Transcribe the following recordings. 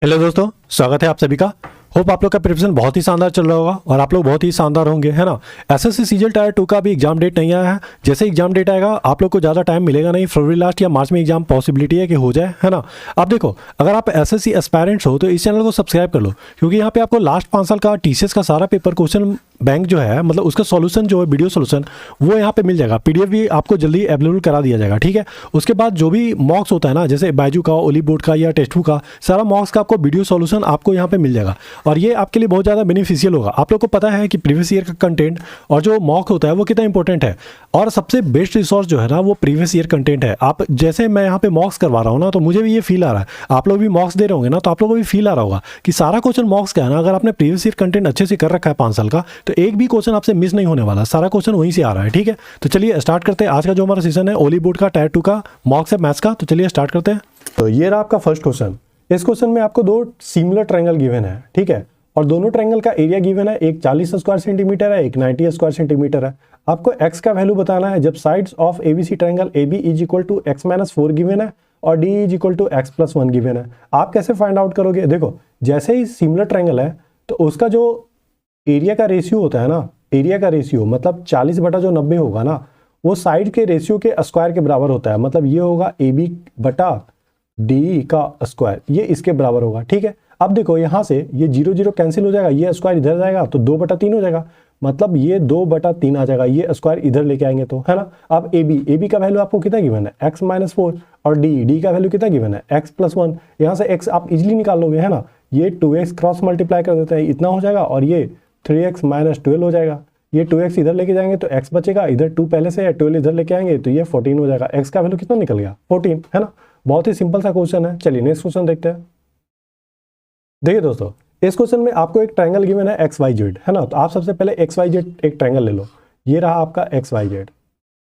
Hello दोस्तों, स्वागत है आप सभी का। होप आप लोग का प्रिपरेशन बहुत ही शानदार चल रहा होगा और आप लोग बहुत ही शानदार होंगे, है ना। एसएससी सीजीएल टायर 2 का भी एग्जाम डेट नहीं आया है। जैसे एग्जाम डेट आएगा आप लोग को ज़्यादा टाइम मिलेगा नहीं, फरवरी लास्ट या मार्च में एग्जाम पॉसिबिलिटी है कि हो जाए, है ना। अब देखो, अगर आप एसएससी एस्पायरेंट्स हो तो इस चैनल को सब्सक्राइब कर लो, क्योंकि यहाँ पे आपको लास्ट 5 साल का टीसीएस का सारा पेपर क्वेश्चन बैंक जो है, मतलब उसका सॉल्यूशन जो है वीडियो सॉल्यूशन, वो यहाँ पे मिल जाएगा। पीडीएफ भी आपको जल्दी अवेलेबल करा दिया जाएगा, ठीक है। उसके बाद जो भी मॉक्स होता है ना, जैसे बायजू का, ओली बोर्ड का या टेस्ट का, सारा मॉक्स का आपको वीडियो सॉल्यूशन आपको यहाँ पे मिल जाएगा और ये आपके लिए बहुत ज़्यादा बेनिफिशियल होगा। आप लोग को पता है कि प्रीवियस ईयर का कंटेंट और जो मॉक होता है वो कितना इंपॉर्टेंट है, और सबसे बेस्ट रिसोर्स जो है ना वो प्रीवियस ईयर कंटेंट है। आप जैसे मैं यहाँ पे मॉक्स करवा रहा हूँ ना, तो मुझे भी ये फील आ रहा है, आप लोग भी मॉक्स दे रहे होंगे ना, तो आप लोगों को भी फील आ रहा होगा कि सारा क्वेश्चन मॉक्स का है ना। अगर आपने प्रीवियस ईयर कंटेंट अच्छे से कर रखा है 5 साल का, तो एक भी क्वेश्चन आपसे मिस नहीं होने वाला, सारा क्वेश्चन वहीं से आ रहा है, ठीक है। तो चलिए स्टार्ट करते हैं आज का जो हमारा सेशन है ओली बोर्ड का टायर 2 का मॉक्स है मैथ्स का। तो चलिए स्टार्ट करते हैं। तो ये रहा आपका फर्स्ट क्वेश्चन। इस क्वेश्चन में आपको दो सिमिलर ट्रायंगल गिवन है, ठीक है, और दोनों ट्रायंगल का एरिया गिवन है। एक 40 स्क्वायर सेंटीमीटर है, एक 90 स्क्वायर सेंटीमीटर है। आपको x का वैल्यू बताना है जब sides of ABC triangle AB is equal to x-4 given है और D is equal to x+1 given है। आप कैसे फाइंड आउट करोगे? देखो, जैसे ही सिमिलर ट्रायंगल है तो उसका जो एरिया का रेशियो होता है ना, एरिया का रेशियो मतलब 40 बटा जो 90 होगा ना, वो साइड के रेशियो के स्क्वायर के बराबर होता है। मतलब ये होगा AB बटा DE का स्क्वायर, ये इसके बराबर होगा, ठीक है। अब देखो यहाँ से ये 0 0 कैंसिल हो जाएगा, ये स्क्वायर इधर जाएगा तो 2/3 हो जाएगा, मतलब ये 2/3 आ जाएगा, ये स्क्वायर इधर लेके आएंगे तो, है ना। अब AB का वैल्यू आपको कितना गिवन है? x-4, और D का वैल्यू कितना गिवन है? x+1। यहाँ से x आप इजिली निकाल लोगे, है ना। ये 2x क्रॉस मल्टीप्लाई कर देते हैं, इतना हो जाएगा, और ये 3x - 12 हो जाएगा। ये 2x इधर लेके जाएंगे तो x बचेगा, इधर 2 पहले से है, 12 इधर लेके आएंगे तो ये 14 हो जाएगा। x का वैल्यू कितना निकल गया? 14, है ना। बहुत ही सिंपल सा क्वेश्चन है। चलिए नेक्स्ट क्वेश्चन देखते हैं। देखिए दोस्तों, इस क्वेश्चन में आपको एक ट्रायंगल गिवन है XYZ, है ना। तो आप सबसे पहले XYZ एक ट्रायंगल ले लो। ये रहा आपका XYZ,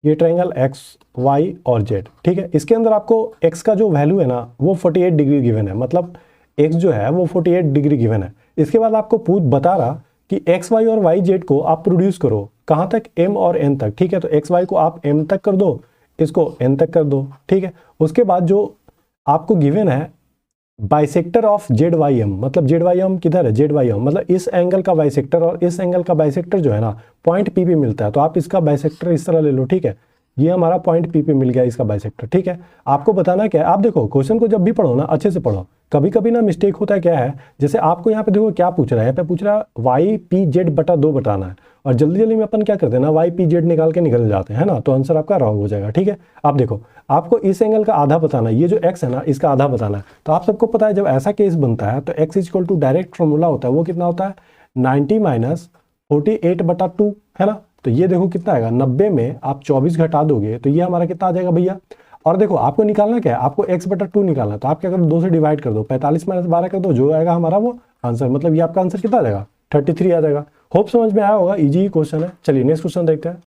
ये ट्रायंगल X, Y और Z, ठीक है। इसके अंदर आपको X का जो वैल्यू है ना वो 48 डिग्री गिवन है, मतलब X जो है वो 48 डिग्री गिवन है। इसके बाद आपको बता रहा कि X, Y और YZ को आप प्रोड्यूस करो कहाँ तक? M और N तक, ठीक है। तो X, Y को आप M तक कर दो, इसको N तक कर दो, ठीक है। उसके बाद जो आपको गिवन है बाइसेक्टर ऑफ ZYM, मतलब ZYM किधर है? ZYM मतलब इस एंगल का बाइसेक्टर और इस एंगल का बाइसेक्टर जो है ना पॉइंट P पे मिलता है। तो आप इसका बाइसेक्टर इस तरह ले लो, ठीक है। ये हमारा पॉइंट P पे मिल गया इसका बाइसेक्टर, ठीक है। आपको बताना क्या है? आप देखो क्वेश्चन को जब भी पढ़ो ना अच्छे से पढ़ो। कभी कभी ना मिस्टेक होता है, क्या है, जैसे आपको यहाँ पे देखो क्या पूछ रहा है, यहाँ पे पूछ रहा है YPZ/2 बताना है, और जल्दी जल्दी में अपन क्या करते हैं ना YPZ निकाल के निकल जाते हैं ना, तो आंसर आपका रॉन्ग हो जाएगा, ठीक है। आप देखो, आपको इस एंगल का आधा बताना है, ये जो x है ना इसका आधा बताना है। तो आप सबको पता है जब ऐसा केस बनता है तो x equal to direct formula होता है, वो कितना होता है? 90 - 48/2, है ना। तो ये देखो कितना आएगा, 90 में आप 24 घटा दोगे तो ये हमारा कितना आ जाएगा भैया। और देखो आपको निकालना क्या है? आपको x/2 निकालना है, तो आप क्या करो, 2 से डिवाइड कर दो, 45 - 12 कर दो, जो आएगा हमारा वो आंसर, मतलब ये आपका आंसर कितना आ जाएगा? 33 आ जाएगा। होप समझ में आया होगा, इजी क्वेश्चन है। चलिए नेक्स्ट क्वेश्चन देखते हैं।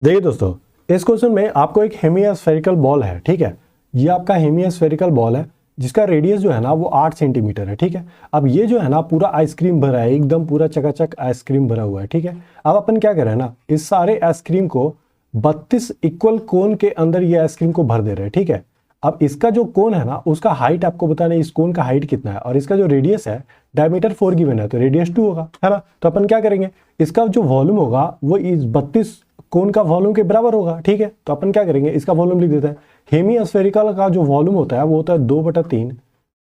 देखिए दोस्तों, इस क्वेश्चन में आपको एक हेमिस्फेरिकल बॉल है, ठीक है। ये आपका हेमिस्फेरिकल बॉल है जिसका रेडियस जो है ना वो 8 सेंटीमीटर है, ठीक है। अब ये जो है ना पूरा आइसक्रीम भरा है, एकदम पूरा चकाचक आइसक्रीम भरा हुआ है, ठीक है। अब अपन क्या कर रहे हैं ना, इस सारे आइसक्रीम को 32 इक्वल कोन के अंदर ये आइसक्रीम को भर दे रहे हैं, ठीक है। अब इसका जो कोन है ना उसका हाइट आपको बताना है, इस कोन का हाइट कितना है, और इसका जो रेडियस है डायमीटर 4 गिवन है, तो रेडियस 2 होगा, है ना। तो अपन क्या करेंगे, इसका जो वॉल्यूम होगा वो इस 32 कोन का वॉल्यूम के बराबर होगा, ठीक है। तो अपन क्या करेंगे, इसका वॉल्यूम लिख देते हैं। हेमिस्फेरिकल का जो वॉल्यूम होता है वो होता है 2/3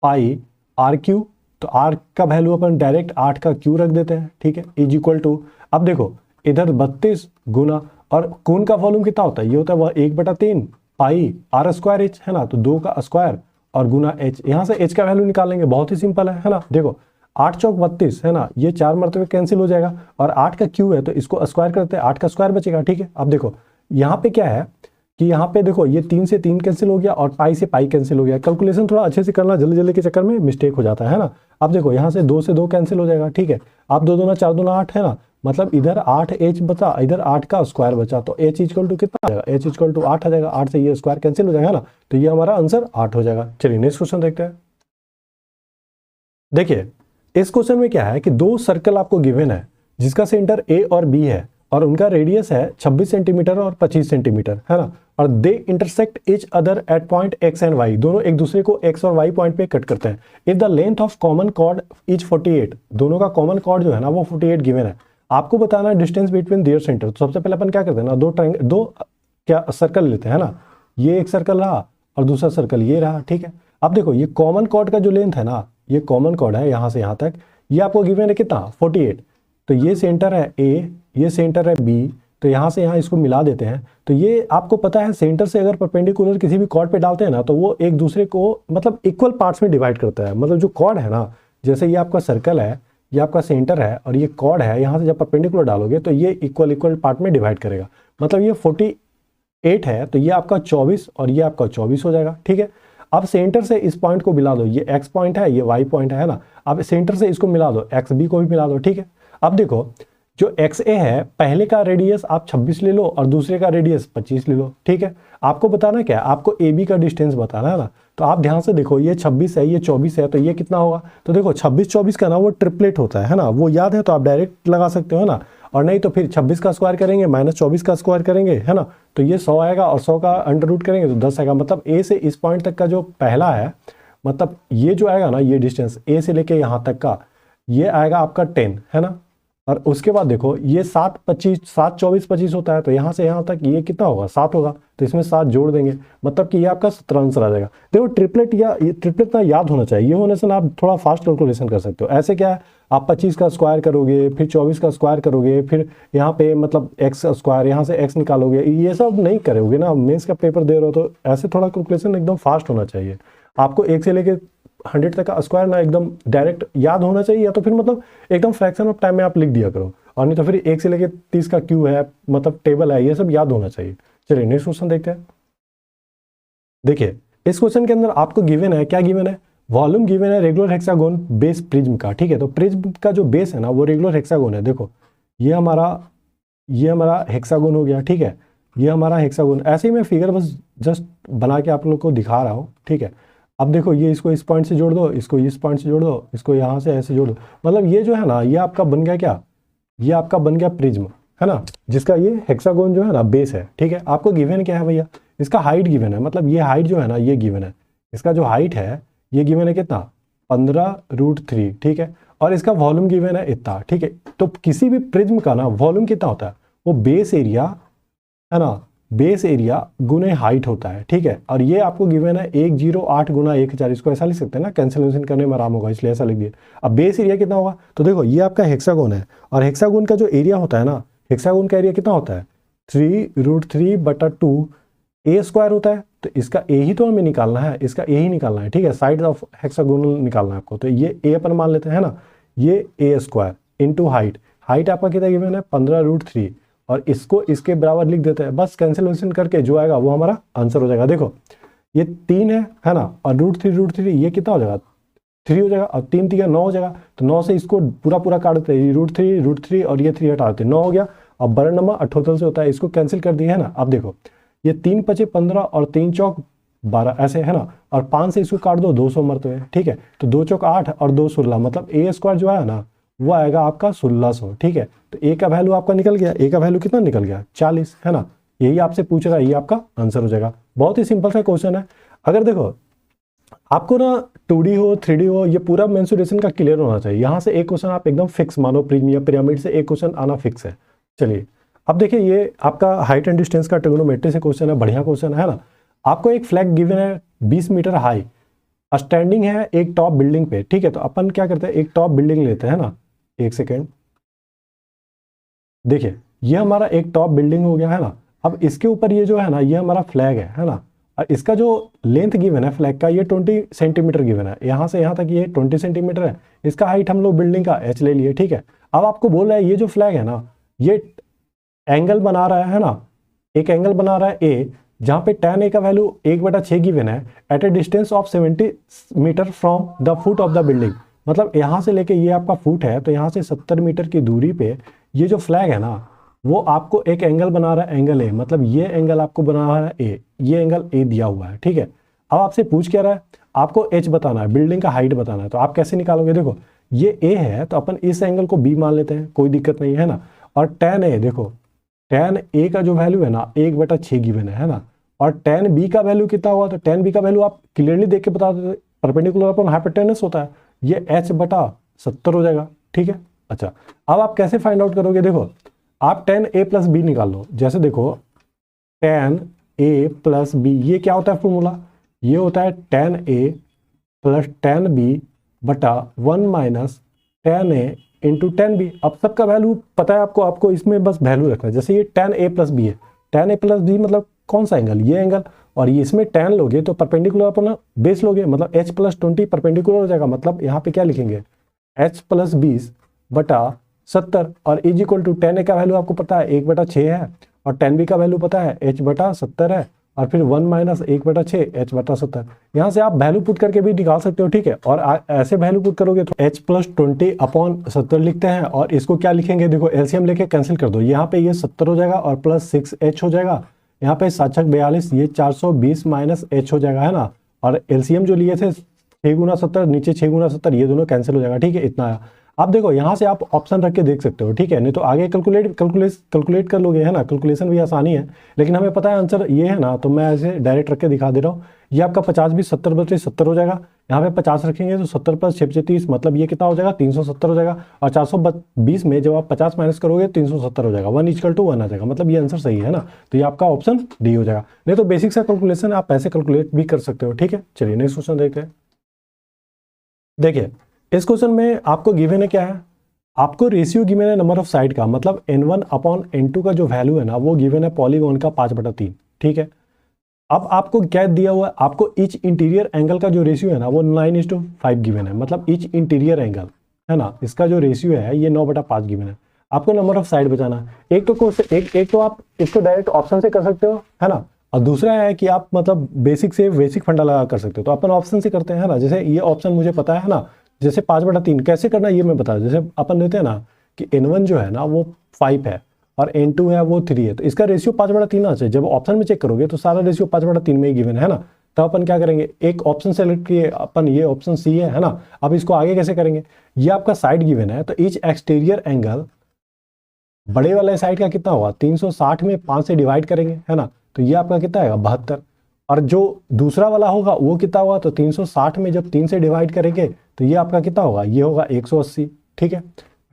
पाई r3। तो r का वैल्यू अपन डायरेक्ट 8 का क्यू रख देते हैं, ठीक है, इज इक्वल टू, अब देखो इधर 32 गुना, और कोन का वॉल्यूम कितना होता है? ये होता है वह 1/3 पाई r² h, है ना। तो 2 का स्क्वायर और गुना h, यहाँ से h का वैल्यू निकालेंगे, बहुत ही सिंपल है ना। देखो 8 चौक 32, है ना, ये 4 मरतबे कैंसिल हो जाएगा, और 8 का क्यू है तो इसको स्क्वायर करते हैं, 8 का स्क्वायर बचेगा, ठीक है। अब देखो यहाँ पे क्या है कि यहाँ पे देखो ये 3 से 3 कैंसिल हो गया और पाई से पाई कैंसिल हो गया। कैलकुलेशन थोड़ा अच्छे से करना, जल्दी जल्दी के चक्कर में मिस्टेक हो जाता है ना। अब देखो यहाँ से 2 से 2 कैंसिल हो जाएगा, ठीक है। आप 2 दूना 4 दूना 8, है ना, मतलब इधर 8h बचा, इधर 8 का स्क्वायर बचा, तो h इक्वल टू कितना आ जाएगा? h इक्वल टू 8 आ जाएगा, 8 से ये स्क्वायर कैंसिल हो जाएगा ना, तो ये हमारा आंसर 8 हो जाएगा। चलिए नेक्स्ट क्वेश्चन देखते हैं। देखिए इस क्वेश्चन में क्या है कि 2 सर्कल आपको गिवन है जिसका सेंटर A और B है, और उनका रेडियस है 26 सेंटीमीटर और 25 सेंटीमीटर, है ना। और they intersect each other at point X and Y, दोनों एक दूसरे को एक्स और वाई पॉइंट पे कट करते हैं। If the length of common chord is 48, दोनों का कॉमन कॉर्ड जो है ना वो 48 गिवन है। आपको बताना है डिस्टेंस बिटवीन देयर सेंटर। तो सबसे पहले अपन क्या करते हैं ना, दो क्या सर्कल लेते हैं ना, ये एक सर्कल रहा और दूसरा सर्कल ये रहा, ठीक है। अब देखो ये कॉमन कॉर्ड का जो लेंथ है ना, ये कॉमन कॉर्ड है यहाँ से यहाँ तक, ये आपको गिवन है कितना 48। तो ये सेंटर है ए, ये सेंटर है बी, तो यहाँ से यहाँ इसको मिला देते हैं। तो ये आपको पता है सेंटर से अगर परपेंडिकुलर किसी भी कॉर्ड पे डालते हैं ना तो वो एक दूसरे को मतलब इक्वल पार्ट्स में डिवाइड करता है। मतलब जो कॉर्ड है ना, जैसे ये आपका सर्कल है, ये आपका सेंटर है और ये कॉर्ड है, यहाँ से जब परपेंडिकुलर डालोगे तो ये इक्वल पार्ट में डिवाइड करेगा। मतलब ये 48 है तो ये आपका 24 और ये आपका 24 हो जाएगा, ठीक है। अब सेंटर से इस पॉइंट को मिला दो, ये एक्स पॉइंट है, ये वाई पॉइंट है ना। अब सेंटर से इसको मिला दो, एक्स बी को भी मिला दो, ठीक है। अब देखो जो एक्स ए है, पहले का रेडियस आप 26 ले लो और दूसरे का रेडियस 25 ले लो, ठीक है। आपको बताना क्या है, आपको ए बी का डिस्टेंस बताना है ना। तो आप ध्यान से देखो, ये 26 है, ये 24 है, तो ये कितना होगा। तो देखो 26-24 का ना वो ट्रिपलेट होता है ना, वो याद है तो आप डायरेक्ट लगा सकते हो ना। और नहीं तो फिर 26 का स्क्वायर करेंगे माइनस 24 का स्क्वायर करेंगे, है ना। तो ये 100 आएगा और 100 का अंडर रूट करेंगे तो 10 आएगा। मतलब ए से इस पॉइंट तक का जो पहला है, मतलब ये जो आएगा ना, ये डिस्टेंस ए से लेके यहाँ तक का, ये आएगा आपका 10, है ना। और उसके बाद देखो ये 7 24 25 होता है, तो यहाँ से यहाँ तक ये कितना होगा 7 होगा, तो इसमें 7 जोड़ देंगे, मतलब कि ये आपका 17 आंसर आ जाएगा। देखो ट्रिपलेट या ये ट्रिपलेट ना याद होना चाहिए, ये होने से ना आप थोड़ा फास्ट कैलकुलेशन कर सकते हो। ऐसे क्या है, आप 25 का स्क्वायर करोगे, फिर 24 का स्क्वायर करोगे, फिर यहाँ पे मतलब एक्स स्क्वायर, यहाँ से एक्स निकालोगे, ये सब नहीं करोगे ना। मेंस का पेपर दे रहे हो तो ऐसे थोड़ा कैलकुलेशन एकदम फास्ट होना चाहिए। आपको 1 से लेके 100 तक का स्क्वायर ना एकदम डायरेक्ट याद होना चाहिए, या तो फिर मतलब एकदम फ्रैक्शन ऑफ टाइम में आप लिख दिया करो, और नहीं तो फिर 1 से लेके 30 का क्यू है, मतलब टेबल है, ये सब याद होना चाहिए। चलिए नेक्स्ट क्वेश्चन देखते हैं। देखिए इस क्वेश्चन के अंदर आपको गिवन है, क्या गिवन है, वॉल्यूम गिवन है रेगुलर हेक्सागोन बेस प्रिज्म का, ठीक है। तो प्रिज्म का जो बेस है ना वो रेगुलर हेक्सागोन है। देखो ये हमारा हेक्सागोन हो गया, ठीक है, ये हमारा हेक्सागोन। ऐसे ही मैं फिगर बस जस्ट बना के आप लोग को दिखा रहा हूँ, ठीक है। अब देखो ये इसको इस पॉइंट से जोड़ दो, इसको इस पॉइंट से जोड़ दो, इसको यहाँ से ऐसे जोड़ दो, मतलब ये जो है ना ये आपका बन गया क्या, ये आपका बन गया प्रिज्म, है ना, जिसका ये हेक्सागोन जो है ना बेस है, ठीक है। आपको गिवन क्या है भैया, इसका हाइट गिवन है, मतलब ये हाइट जो है ना ये गिवन है, इसका जो हाइट है ये गिवन है कितना 15√3, ठीक है। और इसका वॉल्यूम गिवन है इतना, ठीक है। तो किसी भी प्रिज्म का ना वॉल्यूम कितना होता है, वो बेस एरिया, है ना, बेस एरिया गुने हाइट होता है, ठीक है। और ये आपको गिवन है 108 गुना 1000, इसको ऐसा लिख सकते हैं ना, कैंसिलेशन करने में आराम होगा, इसलिए ऐसा लिख दिया। अब बेस एरिया कितना होगा, तो देखो ये आपका हेक्सागोन है, और हेक्सागोन का जो एरिया होता है ना, हेक्सागोन का एरिया कितना होता है 3√3/2 ए स्क्वायर होता है। तो इसका ए ही तो हमें निकालना है, इसका ए ही निकालना है, ठीक है, साइड ऑफ हेक्सागोनल निकालना है आपको। तो ये ए अपन मान लेते हैं ना, ये ए स्क्वायर इंटू हाइट, हाइट आपका कितना गिवन है 15√3, और इसको इसके बराबर लिख देते हैं, बस कैंसिलेशन करके जो आएगा वो हमारा आंसर हो जाएगा। देखो ये 3 है ना, और √3 ये कितना हो जाएगा 3 हो जाएगा, और 3 3 9 हो जाएगा। तो 9 से इसको पूरा काट देते हैं, √3 और ये 3 हटा देते हैं, 9 हो गया। और बड़ा नंबर 78 से होता है, इसको कैंसिल कर दिया है ना। अब देखो ये 3 5 15 और 3 चौक 12 ऐसे, है ना, और 5 से इसको काट दो 200 मरते, ठीक है। तो 2 चौक 8 और 2 16, मतलब ए स्क्वायर जो है ना वो आएगा आपका 1600, ठीक है। तो ए का वैल्यू आपका निकल गया, ए का वैल्यू कितना निकल गया 40, है ना। यही आपसे पूछ रहा है, ये आपका आंसर हो जाएगा। बहुत ही सिंपल सा क्वेश्चन है। अगर देखो आपको ना 2D हो 3D हो, ये पूरा मेंसुरेशन का क्लियर होना चाहिए। यहाँ से एक क्वेश्चन आप एकदम फिक्स मानो, प्रिज्म या पिरामिड से एक क्वेश्चन आना फिक्स है। चलिए अब देखिए ये आपका हाइट एंड डिस्टेंस का ट्रिग्नोमेट्री से क्वेश्चन है, बढ़िया क्वेश्चन है ना। आपको एक फ्लैग गिवन है 20 मीटर हाई, स्टैंडिंग है एक टॉप बिल्डिंग पे, ठीक है। तो अपन क्या करते हैं, एक टॉप बिल्डिंग लेते हैं ना, एक सेकेंड, देखिए ये हमारा एक टॉप बिल्डिंग हो गया, है ना। अब इसके ऊपर ये जो है ना ये हमारा फ्लैग है ना। और इसका जो लेंथ गिवन है फ्लैग का ये 20 सेंटीमीटर गिवन है, यहाँ से यहाँ तक ये 20 सेंटीमीटर है। इसका हाइट हम लोग बिल्डिंग का h ले लिए, ठीक है। अब आपको बोल रहा है ये जो फ्लैग है ना ये एंगल बना रहा है ना, एक एंगल बना रहा है ए, जहाँ पे tan a का वैल्यू 1/6 गिवन है at a distance of 70 metre from the foot of the building. मतलब यहाँ से लेके ये आपका फुट है, तो यहाँ से 70 मीटर की दूरी पे ये जो फ्लैग है ना वो आपको एक एंगल बना रहा है, एंगल ए, मतलब ये एंगल आपको बना रहा है ए, ये एंगल ए दिया हुआ है, ठीक है। अब आपसे पूछ क्या रहा है, आपको h बताना है, बिल्डिंग का हाइट बताना है। तो आप कैसे निकालोगे, देखो ये a है तो अपन इस एंगल को b मान लेते हैं, कोई दिक्कत नहीं है ना। और टेन ए, देखो टेन ए का जो वैल्यू है ना 1/6 गिवन है ना, और टेन बी का वैल्यू कितना हुआ, तो टेन बी का वैल्यू आप क्लियरली देख के बता देते, परपेंडिकुलर अपॉन हाइपोटेनस होता है, ये h/70 हो जाएगा। ठीक है, अच्छा अब आप कैसे फाइंड आउट करोगे, देखो आप टेन ए प्लस बी निकाल लो। जैसे देखो टेन ए प्लस बी, ये क्या होता है फॉर्मूला, ये होता है टेन ए प्लस टेन बी बटा 1 माइनस टेन ए इंटू टेन बी। अब सबका वैल्यू पता है आपको, आपको इसमें बस वैल्यू रखना है। जैसे ये टेन ए प्लस बी है, टेन ए प्लस बी मतलब कौन सा एंगल, ये एंगल, और ये इसमें टेन लोगे तो परपेंडिकुलर अपना बेस लोगे, मतलब h प्लस 20 परपेंडिकुलर हो जाएगा। मतलब यहाँ पे क्या लिखेंगे, h प्लस 20 बटा 70, और इज इक्वल टू टेन ए का वैल्यू आपको पता है 1/6 है, और टेन बी का वैल्यू पता है h/70 है, और फिर 1 माइनस 1/6 h/70। यहाँ से आप वैल्यू पुट करके भी निकाल सकते हो। ठीक है, और ऐसे वैल्यू पुट करोगे तो h प्लस 20/70 लिखते हैं, और इसको क्या लिखेंगे, देखो एलसीएम लेके कैंसिल कर दो, यहाँ पे ये 70 हो जाएगा और प्लस 6h हो जाएगा, यहाँ पे 7×42, ये 420 माइनस h हो जाएगा, है ना। और एलसीएम जो लिए थे 6×70, नीचे 6×70, ये दोनों कैंसिल हो जाएगा। ठीक है, इतना आया। अब देखो यहाँ से आप ऑप्शन रख के देख सकते हो। ठीक है, नहीं तो आगे कैलकुलेट कर लोगे, है ना, कैलकुलेशन भी आसानी है, लेकिन हमें पता है आंसर ये है ना, तो मैं ऐसे डायरेक्ट रख के दिखा दे रहा हूँ। ये आपका 50 20 70 हो जाएगा, यहाँ पे 50 रखेंगे तो 70 प्लस 6 30, मतलब ये कितना हो जाएगा 370 हो जाएगा, और 420 में जब आप 50 माइनस करोगे 370 हो जाएगा, 1:1 आ जाएगा, मतलब ये आंसर सही है ना। तो ये आपका ऑप्शन डी हो जाएगा। नहीं तो बेसिक सा कैलकुलेशन आप ऐसे कैलकुलेट भी कर सकते हो। ठीक है, चलिए नेक्स्ट क्वेश्चन देखते हैं। देखिए इस क्वेश्चन में आपको गिवन है क्या है, आपको रेशियो गिवन है नंबर ऑफ साइड का, मतलब n1/n2 का जो वैल्यू है ना वो गिवन है पॉलीगॉन का 5/3। ठीक है, अब आपको क्या दिया हुआ है, आपको ईच इंटीरियर एंगल का जो रेशियो है ना वो 9:5 गिवन है, मतलब ईच इंटीरियर एंगल है ना, इसका जो रेशियो है ये 9/5 गिवन है। आपको नंबर ऑफ साइड बचाना है। एक तो आप इसको डायरेक्ट ऑप्शन से कर सकते हो, है ना, और दूसरा है कि आप मतलब बेसिक से बेसिक फंडा लगा कर सकते हो। तो अपन ऑप्शन से करते हैं, है ना। जैसे ये ऑप्शन मुझे पता है ना, जैसे 5/3 कैसे करना है ये मैं बता दूं। जैसे अपन देते हैं ना कि n1 जो है ना वो 5 है और n2 है वो 3 है, तो इसका रेशियो 5/3 आना चाहिए। जब ऑप्शन में चेक करोगे तो सारा रेशियो 5/3 में ही गिवन है ना। तो अपन क्या करेंगे, एक ऑप्शन सेलेक्ट किए अपन, ये ऑप्शन सी है ना। अब इसको आगे कैसे करेंगे, ये आपका साइड गिवन है, तो ईच एक्सटीरियर एंगल बड़े वाले साइड का कितना होगा, 360 में 5 से डिवाइड करेंगे, है ना, तो ये आपका कितना आएगा 72। और जो दूसरा वाला होगा वो कितना होगा, तो 360 में जब 3 से डिवाइड करेंगे तो ये आपका कितना होगा, ये होगा 180। ठीक है,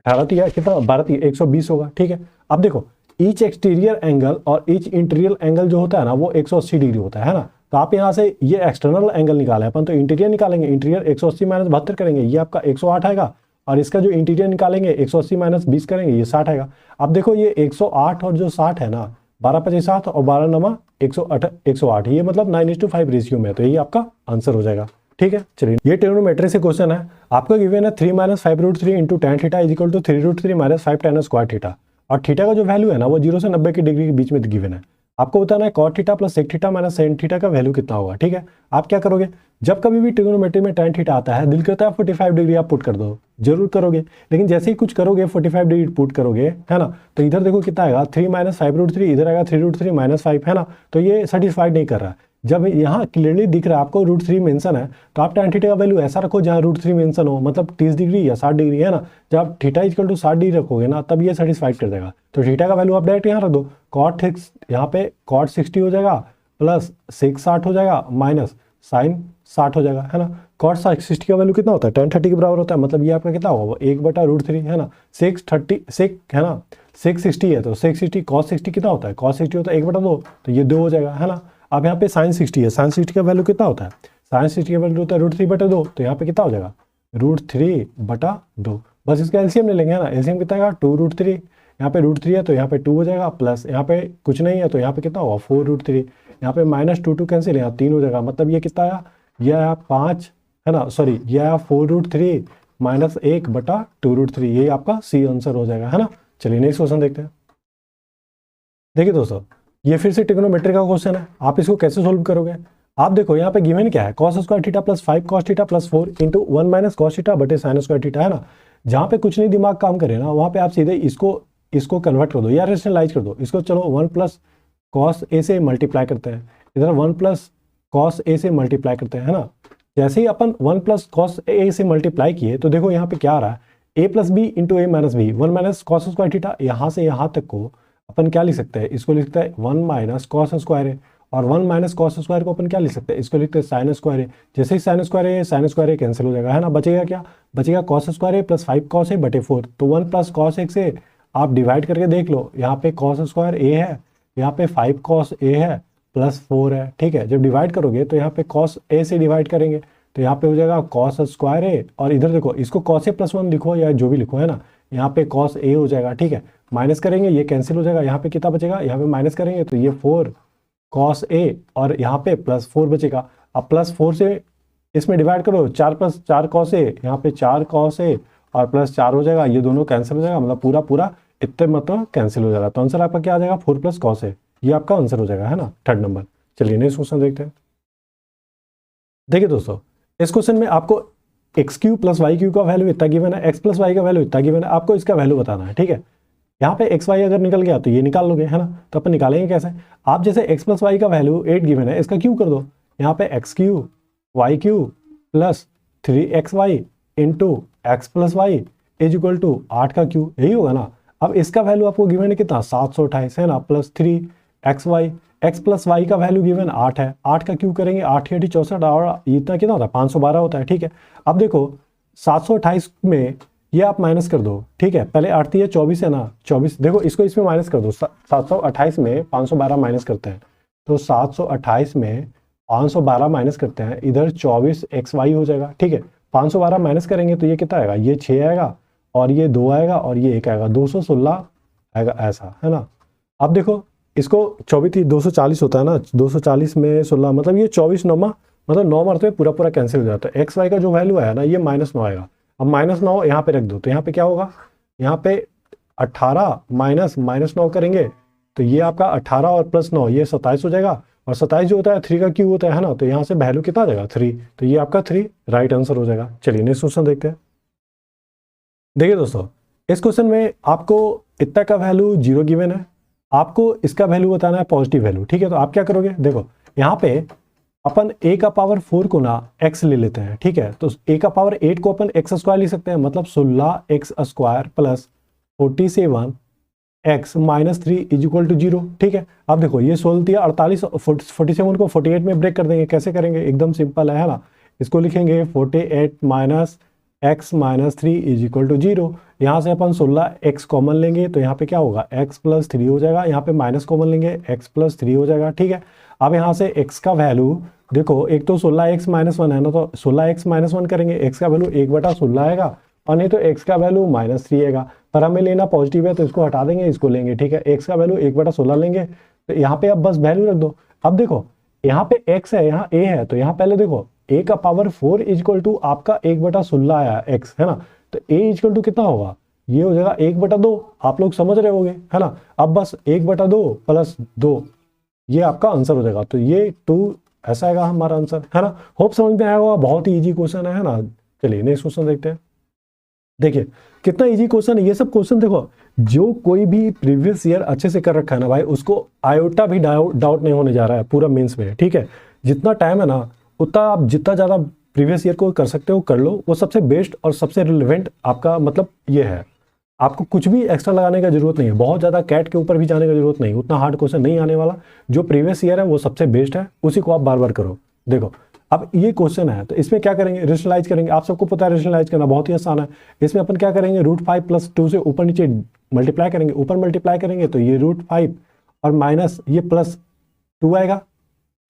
18 कितना 12 120 होगा। ठीक है, अब देखो ईच एक्सटीरियर एंगल और ईच इंटीरियर एंगल जो होता है ना वो 180 डिग्री होता है ना। तो आप यहाँ से ये एक्सटर्नल एंगल निकाले अपन, तो इंटीरियर निकालेंगे, इंटीरियर 180 माइनस 72 करेंगे, ये आपका 108 आएगा, और इसका जो इंटीरियर निकालेंगे 180 माइनस 20 करेंगे, ये 60 आएगा। अब देखो ये 108 और जो 60 है ना, 12×5 7 और 12×9 108, ये मतलब 9:5 रेशियो में, तो ये आपका आंसर हो जाएगा। ठीक है, चलिए ये ट्रिग्नोमेट्री से क्वेश्चन है, आपको गिवन है 3 - 5√3 into tan theta is equal to 3√3 - 5 tan square theta, और थीटा का जो वैल्यू है ना वो 0 से 90 की डिग्री के बीच में गिवन है। आपको बताना है cot theta plus sec theta minus sin theta का वैल्यू कितना होगा। ठीक है, आप क्या करोगे, जब कभी भी ट्रिग्नोमेट्री में tan थीटा आता है, दिल करता है 45 डिग्री आप पुट कर दो, जरूर करोगे, लेकिन जैसे ही कुछ करोगे 45 डिग्री पुट करोगे, है ना, तो इधर देखो कितना आएगा 3 - 5√3, इधर आएगा 3√3 - 5, है ना, तो ये सेटिस्फाइड नहीं कर रहा है। जब यहाँ क्लियरली दिख रहा है आपको √3 मेंशन है, तो आप tan थीटा का वैल्यू ऐसा रखो जहाँ √3 मेंशन हो, मतलब 30 डिग्री या 60 डिग्री, है ना। जब आप थीटा इक्वल टू 60 डिग्री रखोगे ना, तब ये सेटिस्फाइड कर देगा। तो थीटा का वैल्यू आप डायरेक्ट यहाँ रख दो, cot यहाँ पे cot 60 हो जाएगा, प्लस sec 60 हो जाएगा, माइनस sin 60 हो जाएगा, है ना। cot 60 का वैल्यू कितना होता है, tan 30 के बराबर होता है, मतलब ये आपका कितना होगा 1/√3, है ना। sec 30 sec, है ना, sec 60 है तो sec 60 cos 60 कितना होता है, cos 60 होता है 1/2, तो ये 2 हो जाएगा, है ना। अब यहाँ पे sin 60 है, sin 60 का वैल्यू कितना होता है, sin 60 का वैल्यू होता है √3/2, तो यहाँ पे कितना हो जाएगा √3/2। बस इसका एलसीएम ले लेंगे, है ना। एलसीएम कितना आएगा 2√3, यहाँ पे √3 है तो यहाँ पे 2 हो जाएगा, प्लस यहाँ पे कुछ नहीं है तो यहाँ पे कितना होगा 4√3, यहाँ पे -2 कैंसिल, यहाँ 3 हो जाएगा, मतलब ये कितना आया, ये आया 5, है ना, सॉरी ये आया 4√3 - 1/2√3, ये आपका सी आंसर हो जाएगा, है ना। चलिए नेक्स्ट क्वेश्चन देखते हैं। देखिए दोस्तों, ये फिर से ट्रिग्नोमेट्री का क्वेश्चन है, आप इसको कैसे सोल्व करोगे। आप देखो यहाँ पे गिवन क्या है, cos square theta plus 5 cos theta plus 4 into 1 minus cos theta बटे sin स्क्वायर थीटा, है ना। जहाँ पे कुछ नहीं दिमाग काम करे ना, वहाँ पे आप सीधे इसको कन्वर्ट कर दो या रेशनलाइज कर दो। इसको चलो 1 प्लस cos a से मल्टीप्लाई करते हैं, इधर 1 प्लस cos a से मल्टीप्लाई करते हैं, है ना। जैसे ही अपन 1 प्लस cos a से मल्टीप्लाई किए तो देखो यहाँ पे क्या आ रहा है, A plus B into A minus B, 1 minus cos square theta, यहाँ से यहाँ तक को अपन क्या लिख सकते हैं, इसको लिख सकते हैं 1 माइनस कॉस स्क्वायर है, और 1 माइनस कॉस स्क्वायर को अपन क्या लिख सकते हैं, इसको लिखते हैं साइन स्क्वायर है। जैसे ही साइन स्क्वायर है कैंसिल हो जाएगा, है ना, बचेगा क्या, बचेगा कॉस स्क्वायर है प्लस 5 कॉस है बटे 4, तो 1 प्लस कॉस एक्स है, आप डिवाइड करके देख लो, यहाँ पे कॉस स्क्वायर ए है, यहाँ पे 5 कॉस ए है प्लस 4 है, ठीक है। जब डिवाइड करोगे तो यहाँ पे कॉस ए से डिवाइड करेंगे तो यहाँ पे हो जाएगा कॉस स्क्वायर ए, और इधर देखो इसको कॉस ए प्लस 1 लिखो या जो भी लिखो, है ना, यहाँ पे कॉस ए हो जाएगा, ठीक है। माइनस करेंगे ये कैंसिल हो जाएगा, यहाँ पे कितना बचेगा, यहाँ पे माइनस करेंगे तो ये 4 कॉस ए, और यहाँ पे प्लस 4 बचेगा। अब प्लस 4 से इसमें डिवाइड करो, 4 प्लस 4 कॉस ए, यहाँ पे 4 कॉस ए और प्लस 4 हो जाएगा, ये दोनों कैंसिल हो जाएगा, मतलब पूरा पूरा इतने मतलब कैंसिल हो जाएगा। तो आंसर आपका क्या आ जाएगा, 4 प्लस कॉस ए, ये आपका आंसर हो जाएगा, है ना, थर्ड नंबर। चलिए नेक्स्ट क्वेश्चन देखते हैं। देखिए दोस्तों, इस क्वेश्चन में आपको X cube plus Y cube का वैल्यू इतना गिवन है, एक्स प्लस वाई का वैल्यू इतना गिवन है, आपको इसका वैल्यू बताना है, ठीक है। यहाँ पे एक्स वाई अगर निकल गया तो ये निकाल लोगे, है ना, तो अपन निकालेंगे कैसे, आप जैसे एक्स प्लस वाई का वैल्यू 8 गिवन है, इसका क्यू कर दो, यहाँ पे X cube Y cube plus 3xy into X plus Y is equal to 8 का क्यू, यही होगा ना। अब इसका वैल्यू आपको गिवन है कितना, 728 है ना, plus 3xy, X plus Y का वैल्यू गिवन 8 है, 8 का क्यू करेंगे 8 8 64, और इतना कितना होता है 512 होता है, ठीक है। अब देखो 728 में ये आप माइनस कर दो, ठीक है, पहले 8 है 24 है ना, 24 देखो इसको इसमें माइनस कर दो, 728 में 512 माइनस करते हैं, तो 728 में 512 माइनस करते हैं, इधर 24xy हो जाएगा, ठीक है। 512 माइनस करेंगे तो ये कितना आएगा, ये 6 आएगा और ये 2 आएगा और ये 1 आएगा, 216 आएगा, ऐसा है ना। अब देखो इसको 24 240 होता है ना, 240 में 16 मतलब ये 24 9 मतलब 9 मरते पूरा पूरा कैंसिल हो जाता है। एक्स वाई का जो वैल्यू आया ना ये -9 आएगा। अब -9 यहाँ पे रख दो तो यहाँ पे क्या होगा, यहाँ पे 18 माइनस -9 करेंगे तो ये आपका 18 और प्लस 9 ये 27 हो जाएगा, और 27 जो होता है 3 का क्यू होता है ना, तो यहाँ से वैल्यू कितना आ जाएगा 3, तो ये आपका 3 राइट आंसर हो जाएगा। चलिए नेक्स्ट क्वेश्चन देखते हैं। देखिए दोस्तों, इस क्वेश्चन में आपको इतना का वैल्यू 0 गिवन है, आपको इसका वैल्यू बताना है पॉजिटिव वैल्यू, ठीक है। तो आप क्या करोगे, देखो यहाँ पे अपन a का पावर 4 को ना x ले लेते हैं, ठीक है। तो a का पावर 8 को अपन x स्क्वायर लिख सकते हैं, मतलब 16x square plus 47x minus 3 is equal to 0, ठीक है। अब देखो ये 16 दिया 48, 47 को 48 में ब्रेक कर देंगे, कैसे करेंगे, एकदम सिंपल है ना। इसको लिखेंगे 48 minus x minus 3 is equal to 0। यहाँ से अपन 16x कॉमन लेंगे तो यहाँ पे क्या होगा, x प्लस 3 हो जाएगा, यहाँ पे माइनस कॉमन लेंगे x प्लस 3 हो जाएगा, ठीक है। अब यहाँ से x का वैल्यू देखो, एक तो 16x माइनस 1 है ना, तो 16x माइनस 1 करेंगे, x का वैल्यू 1/16 आएगा, और नहीं तो x का वैल्यू -3 आएगा, पर हमें लेना पॉजिटिव है तो इसको हटा देंगे, इसको लेंगे, ठीक है। x का वैल्यू 1/16 लेंगे, तो यहाँ पे अब बस वैल्यू रख दो। अब देखो यहाँ पे x है, यहाँ a है, तो यहाँ पहले देखो a का पावर 4 इज इक्वल टू आपका 1/16 आया x, है ना, तो a इज इक्वल टू कितना होगा, ये हो जाएगा 1/2, आप लोग समझ रहे होंगे, है ना। अब बस 1/2 प्लस 2 ये आपका आंसर हो जाएगा, तो ये 2 ऐसा आएगा हमारा आंसर, है ना। होप समझ में आया होगा, बहुत ही इजी क्वेश्चन है ना। चलिए नेक्स्ट क्वेश्चन देखते हैं। देखिए कितना इजी क्वेश्चन है ये सब क्वेश्चन, देखो जो कोई भी प्रीवियस ईयर अच्छे से कर रखा है ना भाई, उसको आयोटा भी डाउट नहीं होने जा रहा है पूरा मेंस में, ठीक है। जितना टाइम है ना उतना आप जितना ज़्यादा प्रीवियस ईयर को कर सकते हो कर लो, वो सबसे बेस्ट और सबसे रिलेवेंट आपका मतलब ये है। आपको कुछ भी एक्स्ट्रा लगाने का जरूरत नहीं है, बहुत ज़्यादा कैट के ऊपर भी जाने का जरूरत नहीं, उतना हार्ड क्वेश्चन नहीं आने वाला। जो प्रीवियस ईयर है वो सबसे बेस्ट है, उसी को आप बार बार करो। देखो अब ये क्वेश्चन है तो इसमें क्या करेंगे, रेशनलाइज करेंगे। आप सबको पता है रेशनलाइज करना बहुत ही आसान है। इसमें अपन क्या करेंगे, √5 + 2 से ऊपर नीचे मल्टीप्लाई करेंगे, ऊपर मल्टीप्लाई करेंगे तो ये √5 और माइनस ये +2 आएगा,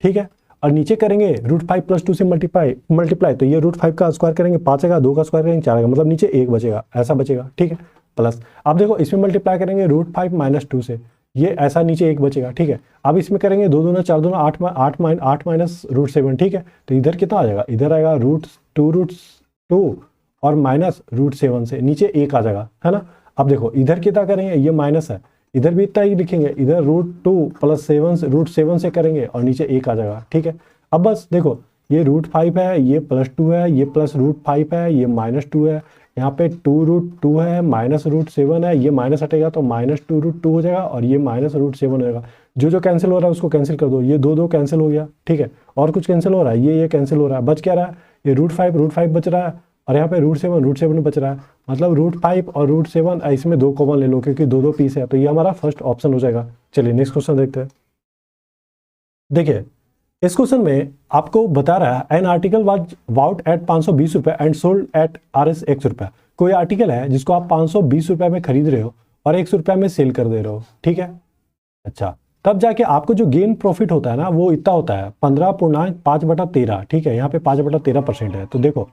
ठीक है। और नीचे करेंगे √5 + 2 से मल्टीप्लाई तो ये √5 का स्क्वायर करेंगे 5 आएगा, 2 का स्क्वायर करेंगे 4 आएगा, मतलब नीचे 1 बचेगा, ऐसा बचेगा, ठीक है। प्लस अब देखो इसमें मल्टीप्लाई करेंगे √5 - 2 से, ये ऐसा नीचे 1 बचेगा, ठीक है। अब इसमें करेंगे 2 दूना 4 दूना 8 माइनस √7, ठीक है। तो इधर कितना आ जाएगा, इधर आएगा √2 और माइनस √7 से नीचे 1 आ जाएगा, है ना। अब देखो इधर कितना करेंगे, ये माइनस है, इधर भी इतना ही लिखेंगे, इधर √2 + √7 से करेंगे और नीचे 1 आ जाएगा, ठीक है। अब बस देखो ये √5 है, ये +2 है, ये प्लस √5 है, ये -2 है, यहाँ पे 2√2 है, माइनस √7 है, ये माइनस हटेगा तो -2√2 हो जाएगा और ये -√7 हो जाएगा। जो जो कैंसिल हो रहा है उसको कैंसिल कर दो, ये 2 कैंसिल हो गया, ठीक है। और कुछ कैंसिल हो रहा है, ये कैंसिल हो रहा है, बच क्या रहा है, ये √5 बच रहा है और यहाँ पे रूट सेवन बच रहा है, मतलब रूट 5 और रूट 7, इसमें 2 कॉमन ले लो क्योंकि 2 पीस है, तो ये हमारा फर्स्ट ऑप्शन हो जाएगा। चलिए नेक्स्ट क्वेश्चन देखते हैं। देखिए इस क्वेश्चन में आपको बता रहा है an article was bought at 520 रुपये एंड सोल्ड एट RS 100 रुपये। कोई आर्टिकल है जिसको आप 520 रुपये में खरीद रहे हो और 100 रुपये में सेल कर दे रहे हो, ठीक है। अच्छा, तब जाके आपको जो गेन प्रॉफिट होता है ना वो इतना होता है 15.5/13, ठीक है। यहाँ पे 5/13% है, तो देखो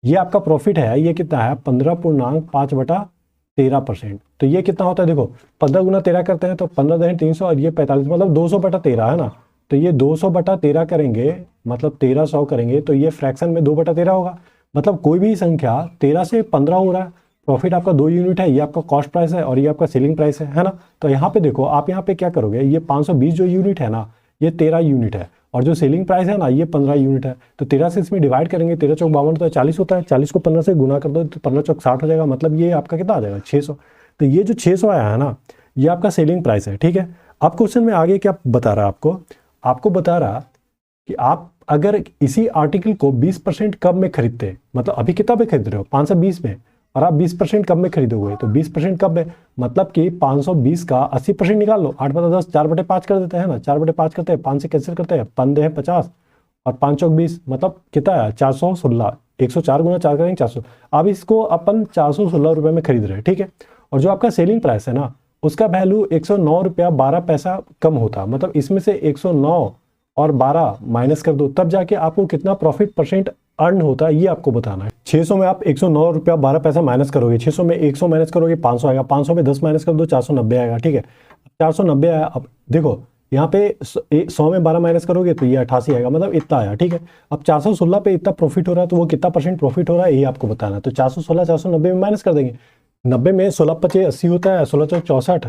ये आपका प्रॉफिट है, ये कितना है 15.5/13%। तो ये कितना होता है, देखो 15 गुना 13 करते हैं तो 15×300 और ये 45, मतलब 200/13 है ना। तो ये 200/13 करेंगे, मतलब 1300 करेंगे तो ये फ्रैक्शन में 2/13 होगा। मतलब कोई भी संख्या 13 से 15 हो रहा है, प्रॉफिट आपका 2 यूनिट है, ये आपका कॉस्ट प्राइस है और ये आपका सेलिंग प्राइस है ना। तो यहाँ पे देखो आप यहाँ पे क्या करोगे, ये 520 जो यूनिट है ना ये 13 यूनिट है और जो सेलिंग प्राइस है ना ये 15 यूनिट है। तो 13 से इसमें डिवाइड करेंगे, 13 चौक 52 तो 40 होता है, 40 को 15 से गुना कर दो तो 15 चौक 60 हो जाएगा, मतलब ये आपका कितना आ जाएगा 600। तो ये जो 600 आया है ना ये आपका सेलिंग प्राइस है, ठीक है। अब क्वेश्चन में आगे क्या बता रहा है आपको बता रहा कि आप अगर इसी आर्टिकल को 20% कम में खरीदते, मतलब अभी कितना पे खरीद रहे हो 520 में, और आप 20% कम में खरीदोगे तो 20% कम में मतलब कि 520 का 80% निकाल लो, 8/10 4/5 कर देते हैं ना, 4/5 करते हैं, 5 से कैंसिल करते हैं, 5 है 50 और 5 चौक 20, मतलब कितना है 416, 104 गुना 4 करेंगे 400। अब इसको अपन 416 रुपये में खरीद रहे हैं, ठीक है। और जो आपका सेलिंग प्राइस है ना उसका वैल्यू 109 रुपया 12 पैसा कम होता, मतलब इसमें से 109 और 12 माइनस कर दो, तब जाके आपको कितना प्रॉफिट परसेंट अर्न होता है ये आपको बताना है। 600 में आप 109 रुपया 12 पैसा माइनस करोगे, 600 में 100 माइनस करोगे 500 आएगा, 500 में 10 माइनस कर दो 490 आएगा, ठीक है। 490 आया, अब देखो यहाँ पे 100 में 12 माइनस करोगे तो ये 88 आएगा, मतलब इतना आया, ठीक है। अब 416 पे इतना प्रॉफिट हो रहा है तो वो कितना परसेंट प्रॉफिट हो रहा है ये आपको बताना है। तो 416 490 में माइनस कर देंगे, 90 में 16 पचे 80 होता है, 16 चौक 64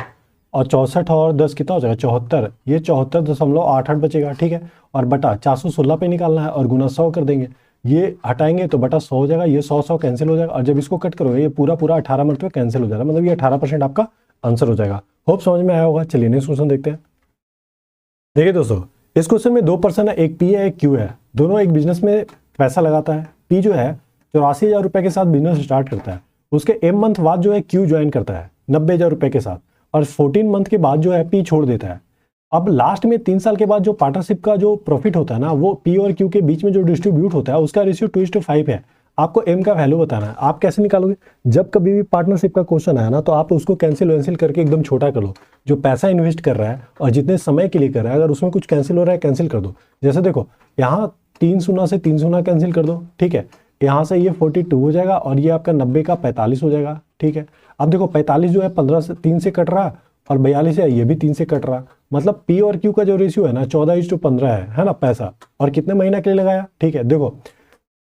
और 64 और 10 कितना हो जाएगा 74, ये 74.88 बचेगा, ठीक है। और बटा 416 पे निकालना है और गुना 100 कर देंगे, ये हटाएंगे तो बटा 100 हो जाएगा, ये 100 कैंसिल हो जाएगा और जब इसको कट करोगे ये पूरा 18 मरतबे कैंसिल हो जाएगा, मतलब ये 18% आपका आंसर हो जाएगा। होप समझ में आया होगा। चलिए नेक्स्ट क्वेश्चन देखते हैं। देखिए दोस्तों इस क्वेश्चन में 2 पर्सन है, एक पी है एक क्यू है, दोनों एक बिजनेस में पैसा लगाता है। पी जो है 84,000 रुपये के साथ बिजनेस स्टार्ट करता है, उसके m मंथ बाद जो है क्यू ज्वाइन करता है 90,000 रुपये के साथ, और 14 मंथ के बाद जो है पी छोड़ देता है। अब लास्ट में 3 साल के बाद जो पार्टनरशिप का जो प्रॉफिट होता है ना वो पी और क्यू के बीच में जो डिस्ट्रीब्यूट होता है उसका रेशियो 2:5 है। आपको एम का वैल्यू बताना है। आप कैसे निकालोगे, जब कभी भी पार्टनरशिप का क्वेश्चन आया ना तो आप उसको कैंसिल करके एकदम छोटा कर लो, जो पैसा इन्वेस्ट कर रहा है और जितने समय के लिए कर रहा है, अगर उसमें कुछ कैंसिल हो रहा है कैंसिल कर दो। जैसे देखो यहाँ 3 शून्य से 3 शून्य कैंसिल कर दो, ठीक है। यहाँ से ये 42 हो जाएगा और ये आपका 90 का 45 हो जाएगा, ठीक है। अब देखो 45 जो है 15 से 3 से कट रहा और 42 है ये भी 3 से कट रहा, मतलब पी और क्यू का जो रेशियो है ना 14:15 है ना पैसा, और कितने महीना के लिए लगाया, ठीक है। देखो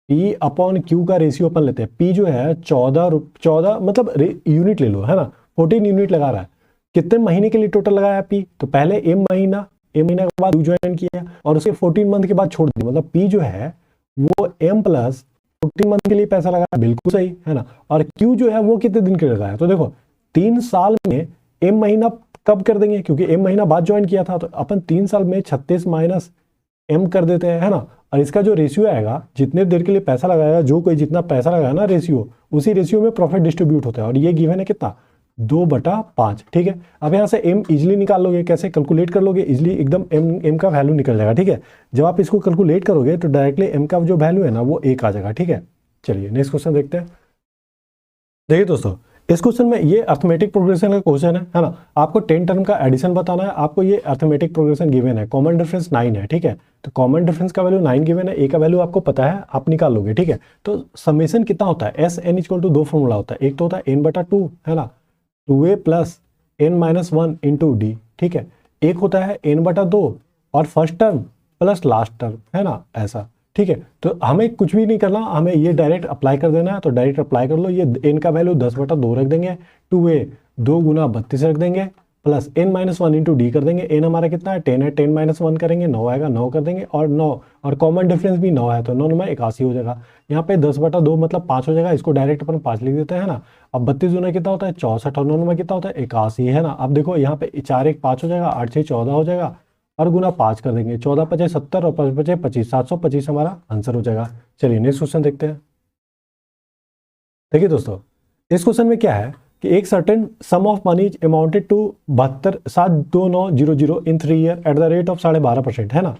पी अपॉन क्यू का रेशियो अपन लेते हैं, पी जो है 14 मतलब यूनिट ले लो है ना, 14 यूनिट लगा रहा है, कितने महीने के लिए टोटल लगाया पी, तो पहले एम महीना के बाद क्यू ज्वाइन किया और उसके 14 मंथ के बाद छोड़ दिया, मतलब पी जो है वो एम प्लस 14 मंथ के लिए पैसा लगाया, बिल्कुल सही है ना। और क्यू जो है वो कितने दिन के लिए लगाया, तो देखो 3 साल में एम महीना कब कर देंगे, क्योंकि एम महीना बाद ज्वाइन किया था, तो अपन 3 साल में 36 माइनस एम कर देते हैं है ना। और इसका जो रेशियो आएगा जितने देर के लिए पैसा लगाएगा, जो कोई जितना पैसा लगाया ना रेशियो, उसी रेशियो में प्रॉफिट डिस्ट्रीब्यूट होता है, और ये गिवन है कितना 2/5, ठीक है। अब यहाँ से एम इजिली निकाल लोगे, कैसे कैलकुलेट कर लोगे इजिली, एकदम एम का वैल्यू निकल जाएगा, ठीक है। जब आप इसको कैलकुलेट करोगे तो डायरेक्टली एम का जो वैल्यू है ना वो 1 आ जाएगा, ठीक है। चलिए नेक्स्ट क्वेश्चन देखते हैं। देखिए दोस्तों इस क्वेश्चन में ये अर्थमेटिक प्रोग्रेशन का क्वेश्चन है ना। आपको 10 टर्म का एडिशन बताना है, आपको ये अर्थमेटिक प्रोग्रेशन गिवन है, कॉमन डिफरेंस 9 है, ठीक है। तो कॉमन डिफरेंस का वैल्यू 9 गिवन है, ए का वैल्यू आपको पता है, आप निकाल लोगे, ठीक है। तो समेशन कितना होता है, S N equal to 2 formula होता है, एक तो होता है n/2 है ना, 2a plus n-1 into D, ठीक है। एक होता है n/2 और first term plus last term है ना, ऐसा, ठीक है। तो हमें कुछ भी नहीं करना, हमें ये डायरेक्ट अप्लाई कर देना है, तो डायरेक्ट अप्लाई कर लो। ये n का वैल्यू 10/2 रख देंगे, 2a 2 गुना 32 रख देंगे, प्लस n-1 इंटू डी कर देंगे। n हमारा कितना है 10 है, 10-1 करेंगे 9 आएगा, 9 कर देंगे और 9 और कॉमन डिफरेंस भी 9 है, तो 9 में 81 हो जाएगा। यहाँ पे 10/2 मतलब 5 हो जाएगा, इसको डायरेक्ट अपन 5 लिख देते हैं ना। अब 32 गुना कितना होता है 64 और 9 में कितना होता है 81 है ना। अब देखो यहाँ पे 4 1 5 हो जाएगा, 8 6 14 हो जाएगा और गुना 5 कर देंगे, 14 5 70 और 5 5 25, 725 हमारा आंसर हो जाएगा। चलिए नेक्स्ट क्वेश्चन देखते हैं। देखिए दोस्तों, इस क्वेश्चन में क्या है कि एक certain sum of money amounted to 72,72900 in 3 year at the rate of 12.5%, है ना,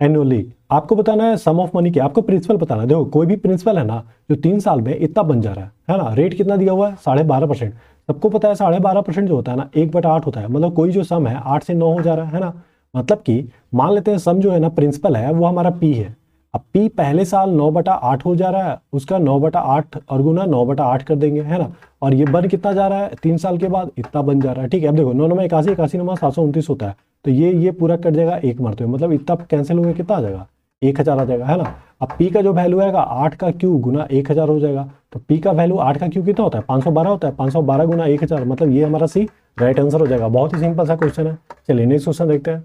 एनुअली। आपको बताना है सम ऑफ मनी क्या, आपको प्रिंसिपल बताना है। देखो कोई भी प्रिंसिपल है ना जो 3 साल में इतना बन जा रहा है ना, रेट कितना दिया हुआ है 12.5%। सबको पता है 12.5% जो होता है ना 1/8 होता है, मतलब कोई जो सम है 8 से 9 हो जा रहा है ना। मतलब कि मान लेते हैं सम जो है ना प्रिंसिपल है वो हमारा पी है। अब पी पहले साल 9/8 हो जा रहा है, उसका 9/8 और गुना 9/8 कर देंगे, है ना। और ये बन कितना जा रहा है 3 साल के बाद इतना बन जा रहा है, ठीक है। अब देखो 9 9 81, 81 9 729 होता है, तो ये पूरा कट जाएगा एक मरते हुए, मतलब इतना कैंसिल हो गया, कितना आ जाएगा 1000 आ जाएगा, है ना। अब पी का जो वैल्यू आएगा 8 का क्यू गुना 1000 हो जाएगा, तो पी का वैल्यू 8 का क्यू कितना होता है 512 होता है, 512 गुना 1000, मतलब ये हमारा सी राइट आंसर हो जाएगा। बहुत ही सिंपल सा क्वेश्चन है। चलिए नेक्स्ट क्वेश्चन देखते हैं।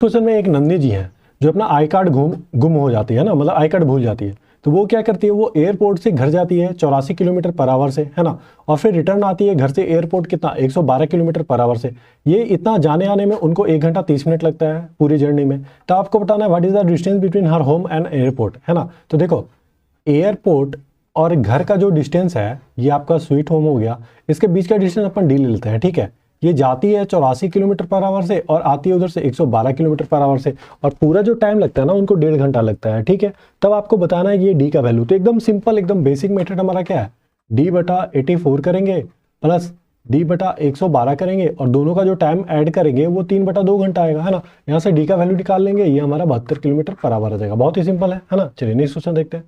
क्वेश्चन में एक नंदिनी जी हैं जो अपना आई कार्ड गुम हो जाती है ना, मतलब आई कार्ड भूल जाती है। तो वो क्या करती है, वो एयरपोर्ट से घर जाती है 84 किलोमीटर पर आवर से, है ना, और फिर रिटर्न आती है घर से एयरपोर्ट कितना 112 किलोमीटर पर आवर से। ये इतना जाने आने में उनको 1 घंटा 30 मिनट लगता है पूरी जर्नी में। तो आपको बताना है what is the distance between her home and airport, है ना। तो देखो एयरपोर्ट और घर का जो डिस्टेंस है ये आपका स्वीट होम हो गया, इसके बीच का डिस्टेंस अपन डी ले लेते हैं, ठीक है। ये जाती है 84 किलोमीटर पर आवर से और आती है उधर से 112 किलोमीटर पर आवर से, और पूरा जो टाइम लगता है ना उनको 1.5 घंटा लगता है, ठीक है। तब आपको बताना है ये डी का वैल्यू। तो एकदम सिंपल एकदम बेसिक मेथड हमारा क्या है, d/84 करेंगे प्लस d/112 करेंगे और दोनों का जो टाइम ऐड करेंगे वो 3/2 घंटा आएगा, है ना। यहाँ से डी का वैल्यू निकाल लेंगे, ये हमारा 72 किलोमीटर पर आवर आ जाएगा। बहुत ही सिंपल है ना। चलिए नेक्स्ट क्वेश्चन देखते हैं।